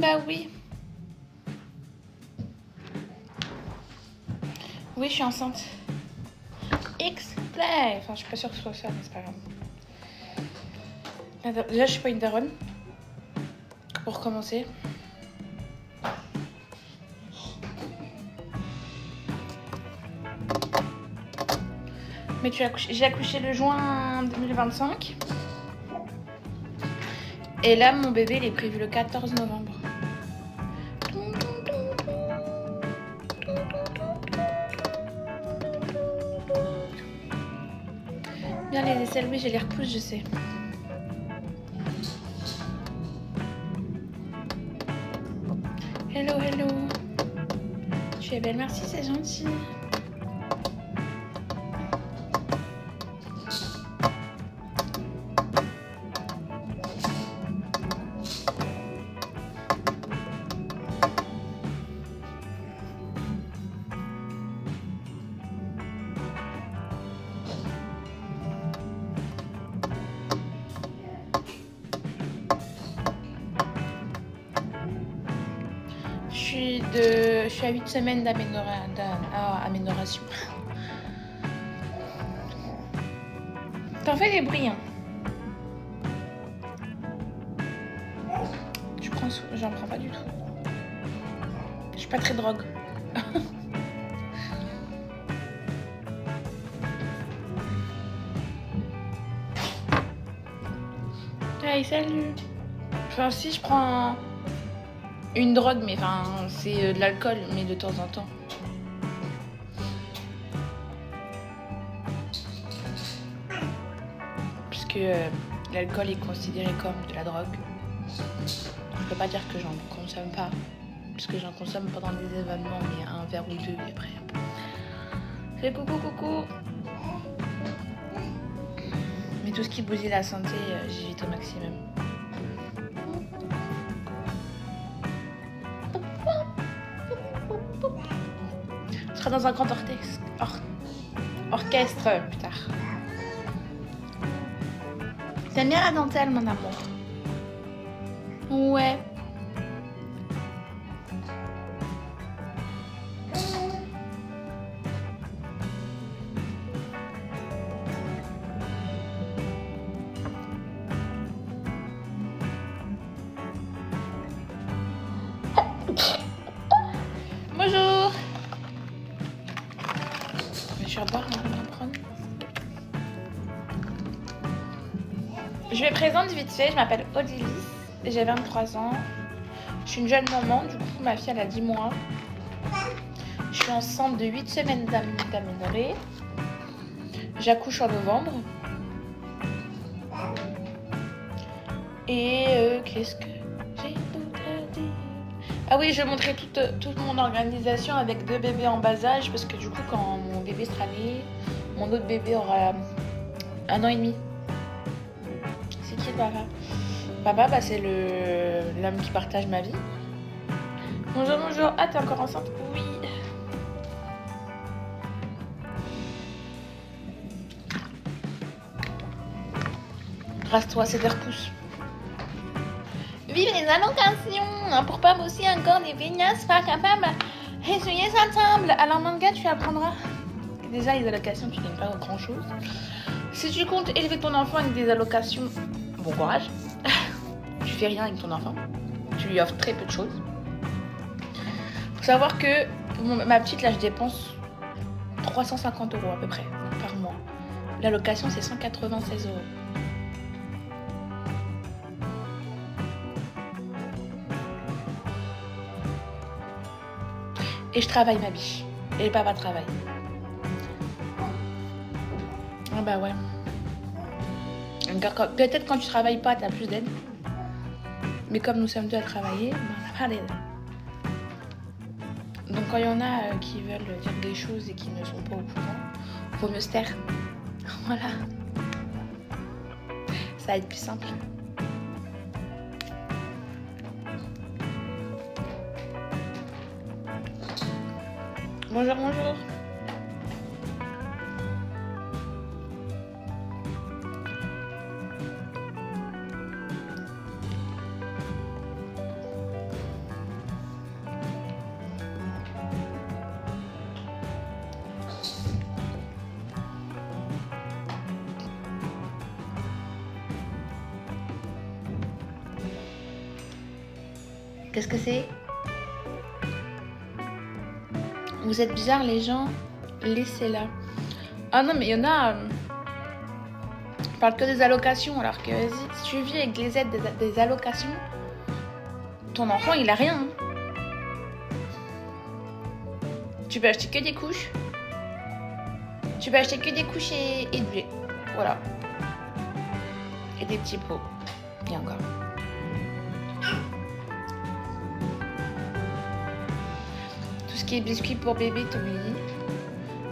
Bah oui. Oui, je suis enceinte. X-Play. Enfin, je suis pas sûre que ce soit ça, mais c'est pas grave. Déjà, je suis pas une daronne. Pour commencer. Mais j'ai accouché le juin 2025. Et là, mon bébé, il est prévu le 14 novembre. Bien les aisselles, oui, j'ai les repousses, je sais. Hello, hello. Tu es belle, merci, c'est gentil. Je suis à 8 semaines d'aménoration. T'en fais des bruits, hein. J'en prends pas du tout. Je suis pas très drogue. Hey, salut. Enfin, si je prends une drogue, mais enfin, c'est de l'alcool, mais de temps en temps. Puisque l'alcool est considéré comme de la drogue. Je peux pas dire que j'en consomme pas, puisque j'en consomme pendant des événements, mais un verre ou deux, et après. Fais coucou. Mais tout ce qui bousille la santé, j'évite au maximum. On sera dans un grand orchestre plus tard. T'aimes bien la dentelle, mon amour? Ouais. Bonjour. Je vais boire, on va prendre. Je me présente vite fait, je m'appelle Odilis, j'ai 23 ans. Je suis une jeune maman, du coup ma fille elle a 10 mois. Je suis enceinte de 8 semaines d'aménorrhée. J'accouche en novembre. Et qu'est-ce que j'ai d'autre à dire? Ah oui, je vais montrer toute mon organisation avec 2 bébés en bas âge, parce que du coup quand mon bébé sera né, mon autre bébé aura 1 an et demi. C'est qui le papa? Papa, bah, c'est l'homme qui partage ma vie. Bonjour. Ah, t'es encore enceinte? Oui. Rase-toi, c'est des repousses. Vive les allocations! Pour pas bosser encore des vignas, pas capable d'essuyer sa table. Alors, manga, tu apprendras. Déjà, les allocations, tu gagnes pas grand chose. Si tu comptes élever ton enfant avec des allocations, bon courage. Tu fais rien avec ton enfant. Tu lui offres très peu de choses. Faut savoir que pour ma petite, là, je dépense 350 € à peu près par mois. L'allocation, c'est 196 €. Et je travaille, ma biche. Et le papa travaille. Ah bah ouais. Peut-être quand tu travailles pas, t'as plus d'aide. Mais comme nous sommes deux à travailler, on n'a pas d'aide. Donc quand il y en a qui veulent dire des choses et qui ne sont pas au courant, faut mieux se taire. Voilà. Ça va être plus simple. Bonjour. Qu'est-ce que c'est? Vous êtes bizarres les gens, laissez-la. Ah non mais il y en a... on parle que des allocations alors que vas-y, si tu vis avec les aides des allocations, ton enfant il a rien. Hein. Tu peux acheter que des couches. Tu peux acheter que des couches et du lait. Voilà. Et des petits pots. Et encore. Tout ce qui est biscuits pour bébé, t'oublies.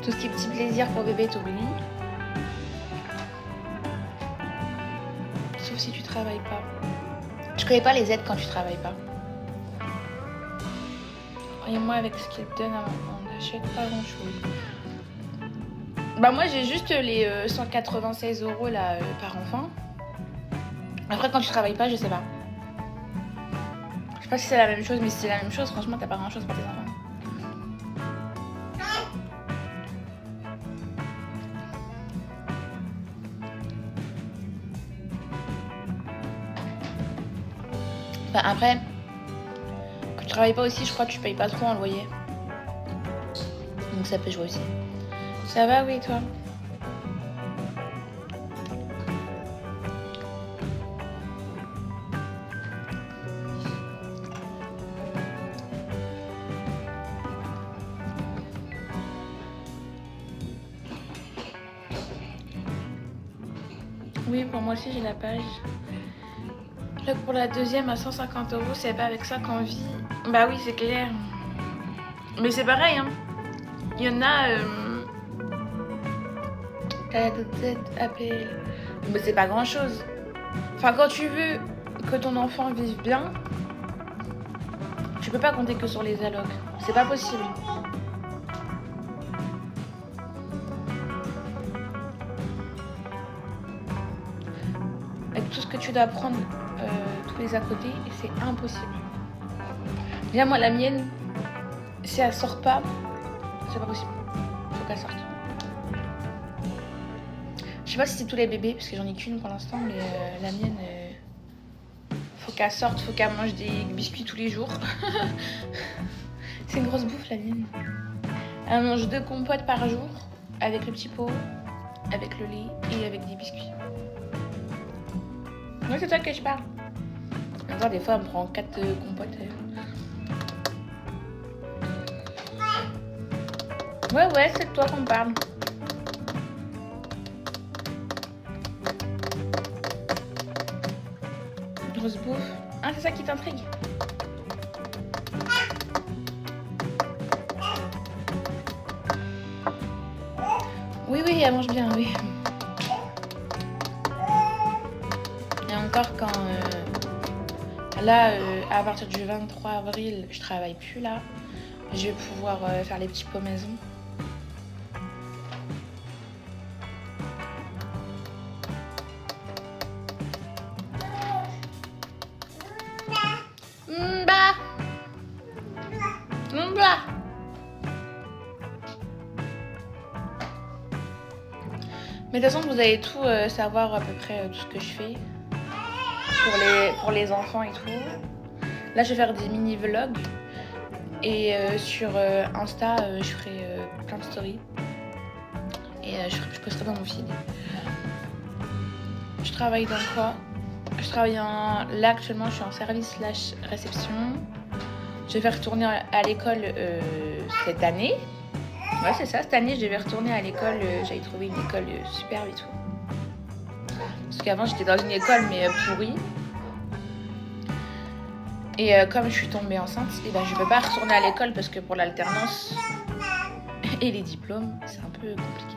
Tout ce qui est petit plaisir pour bébé, t'oublies. Sauf si tu travailles pas. Je connais pas les aides quand tu travailles pas. Et moi, avec ce qu'ils te donnent, on n'achète pas grand-chose. Bah moi, j'ai juste les 196 € là par enfant. Après, quand tu travailles pas, je sais pas. Je sais pas si c'est la même chose, mais si c'est la même chose, franchement, t'as pas grand-chose pour tes enfants. Enfin, après, quand tu travailles pas aussi, je crois que tu payes pas trop en loyer. Donc ça peut jouer aussi. Ça va, oui, toi? Oui, pour moi aussi, j'ai la page. Là, pour la deuxième à 150 €, c'est pas avec ça qu'on vit. Bah oui, c'est clair. Mais c'est pareil, hein. Il y en a... T'as d'autres aides, APL. Mais c'est pas grand-chose. Enfin, quand tu veux que ton enfant vive bien, tu peux pas compter que sur les allocs. C'est pas possible. Avec tout ce que tu dois prendre tous les à côté, c'est impossible. Déjà, moi, la mienne, si elle sort pas, c'est pas possible. Faut qu'elle sorte. Je sais pas si c'est tous les bébés, parce que j'en ai qu'une pour l'instant, mais la mienne, faut qu'elle sorte, faut qu'elle mange des biscuits tous les jours. C'est une grosse bouffe, la mienne. Elle mange 2 compotes par jour, avec le petit pot, avec le lait et avec des biscuits. Oui, c'est toi que je parle. Encore des fois, elle me prend 4 compotes. Ouais, c'est de toi qu'on parle. Grosse bouffe. Ah, c'est ça qui t'intrigue? Oui, elle mange bien, oui. Et encore quand... là, à partir du 23 avril, je travaille plus là. Je vais pouvoir faire les petits pots maison. Mais de toute façon, vous allez tout savoir à peu près tout ce que je fais pour les enfants et tout. Là, je vais faire des mini-vlogs. Et sur Insta, je ferai plein de stories. Et je posterai dans mon feed. Je travaille dans quoi? Je travaille là, actuellement, je suis en service / réception. Je vais retourner à l'école cette année. Ouais, c'est ça, cette année, je devais retourner à l'école. J'avais trouvé une école superbe et tout. Parce qu'avant, j'étais dans une école, mais pourrie. Et comme je suis tombée enceinte, et ben, je peux pas retourner à l'école parce que pour l'alternance et les diplômes, c'est un peu compliqué.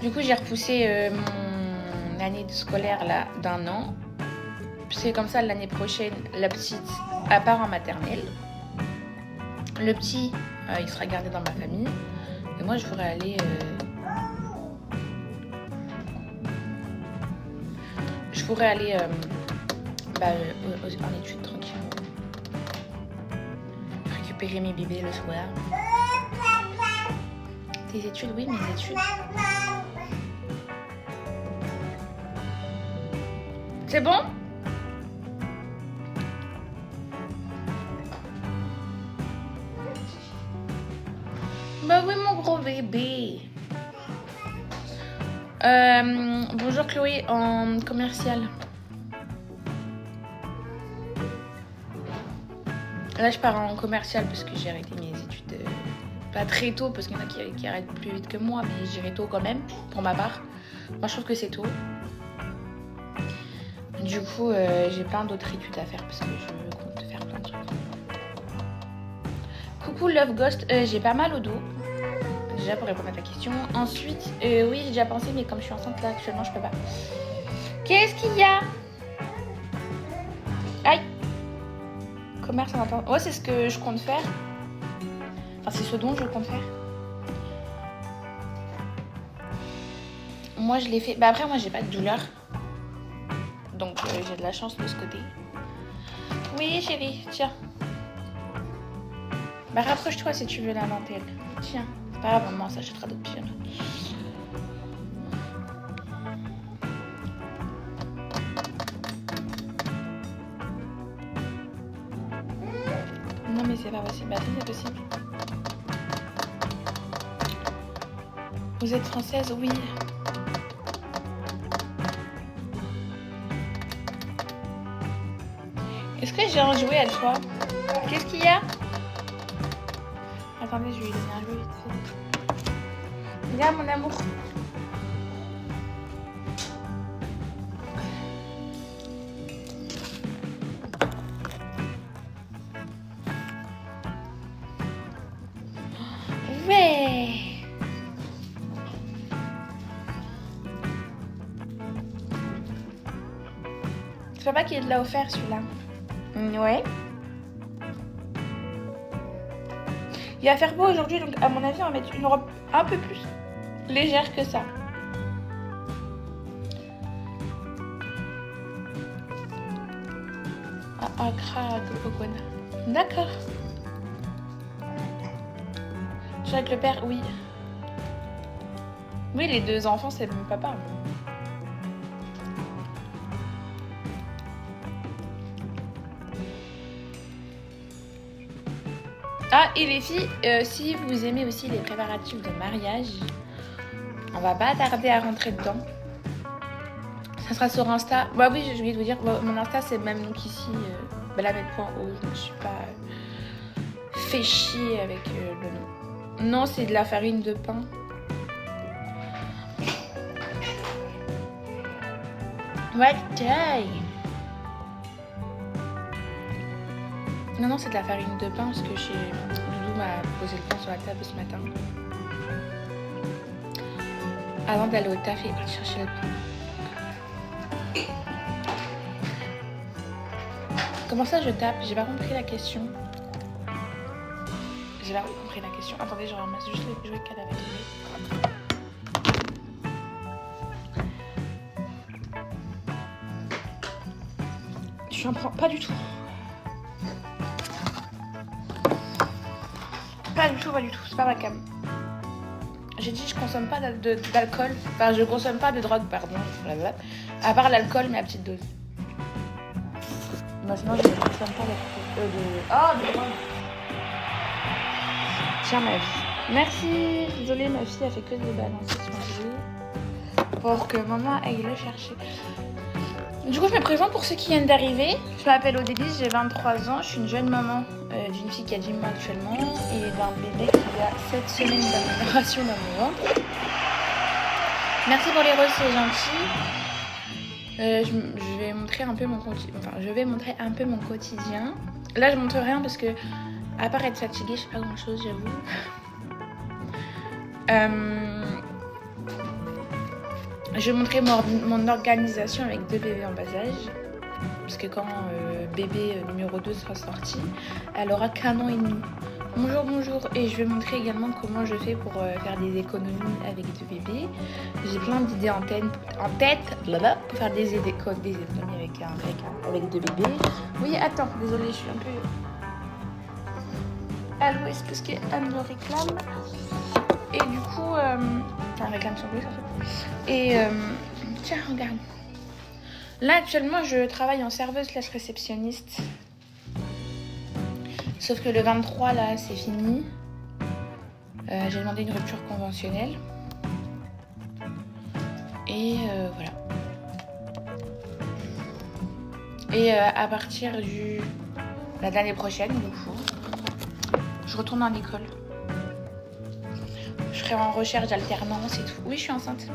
Du coup, j'ai repoussé mon année scolaire là d'1 an. C'est comme ça, l'année prochaine, la petite part en maternelle. Le petit, il sera gardé dans ma famille. Et moi, je pourrais aller... en études tranquillement. Récupérer mes bébés le soir. Tes études, oui, mes études. C'est bon? Bah oui, mon gros bébé. Bonjour Chloé, en commercial. Là, je pars en commercial parce que j'ai arrêté mes études pas très tôt, parce qu'il y en a qui arrêtent plus vite que moi, mais j'irai tôt quand même, pour ma part. Moi, je trouve que c'est tôt. Du coup, j'ai plein d'autres études à faire parce que je compte faire plein de trucs. Coucou Love Ghost, j'ai pas mal au dos. Déjà pour répondre à ta question. Ensuite, oui, j'ai déjà pensé, mais comme je suis enceinte là actuellement, je peux pas. Qu'est-ce qu'il y a? Aïe! Commerce en attendant. Ouais, c'est ce que je compte faire. Enfin, c'est ce dont je compte faire. Moi, je l'ai fait. Bah, après, moi, j'ai pas de douleur. Donc, j'ai de la chance de ce côté. Oui, chérie, tiens. Bah, rapproche-toi si tu veux la dentelle. Tiens. C'est pas grave, maman, ça achètera d'autres pyjamas. Non, mais c'est pas possible. Bah, si, c'est possible. Vous êtes française? Oui. Est-ce que j'ai un jouet à toi? Qu'est-ce qu'il y a? Attendez, je vais lui donner un jouet vite fait. Viens, mon amour. Ouais. C'est papa qui te l'a offert celui-là. Ouais. Il va faire beau aujourd'hui, donc à mon avis, on va mettre une robe un peu plus légère que ça. Ah, Accra de Pokona. D'accord. Je suis avec le père, oui. Oui, les deux enfants, c'est le même papa. Ah, et les filles, si vous aimez aussi les préparatifs de mariage, on va pas tarder à rentrer dedans. Ça sera sur Insta. Bah oui, j'ai oublié de vous dire, mon Insta c'est le même nom qu'ici, Belamed.o. Je me suis pas fait chier avec le nom. Non, c'est de la farine de pain. Ouais, taille. Non, c'est de la farine de pain parce que Doudou m'a posé le pain sur la table ce matin. Avant d'aller au taf et partir chercher le pain. Comment ça je tape? J'ai pas compris la question. J'ai pas compris la question. Attendez, je ramasse juste les jouets qu'elle avait trouvés. Je n'en prends pas du tout. Pas du tout, c'est pas ma cam. J'ai dit je consomme pas d'alcool. Enfin, je consomme pas de drogue, pardon. Blablabla. À part l'alcool, mais à petite dose. Non, sinon je ne consomme pas de drogue. Tiens, ma vie. Merci. Désolée, ma fille a fait que de balancer son jeu pour que maman aille le chercher. Du coup, je me présente pour ceux qui viennent d'arriver. Je m'appelle Odélie, j'ai 23 ans. Je suis une jeune maman d'une fille qui a 10 mois actuellement et d'un bébé qui a 7 semaines d'amélioration dans mon ventre. Merci pour les roses, c'est gentil. Je vais montrer un peu mon quotidien. Là, je montre rien parce que, à part être fatiguée, je sais pas grand chose, j'avoue. Je vais montrer mon organisation avec 2 bébés en bas âge. Parce que quand bébé numéro 2 sera sorti, elle aura qu'1 an et demi. Bonjour. Et je vais montrer également comment je fais pour faire des économies avec 2 bébés. J'ai plein d'idées en tête pour faire des économies avec 2 bébés. Oui, attends, désolée, je suis un peu à l'ouest parce qu'elle me réclame. Et du coup, elle réclame son bruit surtout. Et tiens, regarde. Là, actuellement, je travaille en serveuse/réceptionniste. Sauf que le 23, là, c'est fini. J'ai demandé une rupture conventionnelle. Et voilà. Et à partir de l'année prochaine, du coup, je retourne en école. Je serai en recherche d'alternance et tout. Oui, je suis enceinte.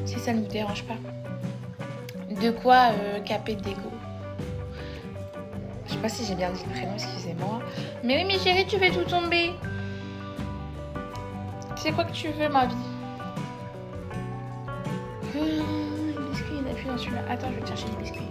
Si ça ne vous dérange pas. De quoi caper d'ego. Je sais pas si j'ai bien dit le prénom, excusez-moi. Mais oui, mais chérie, tu fais tout tomber. C'est quoi que tu veux, ma vie? Les biscuits, il n'y en a plus dans celui-là. Attends, je vais te chercher des biscuits.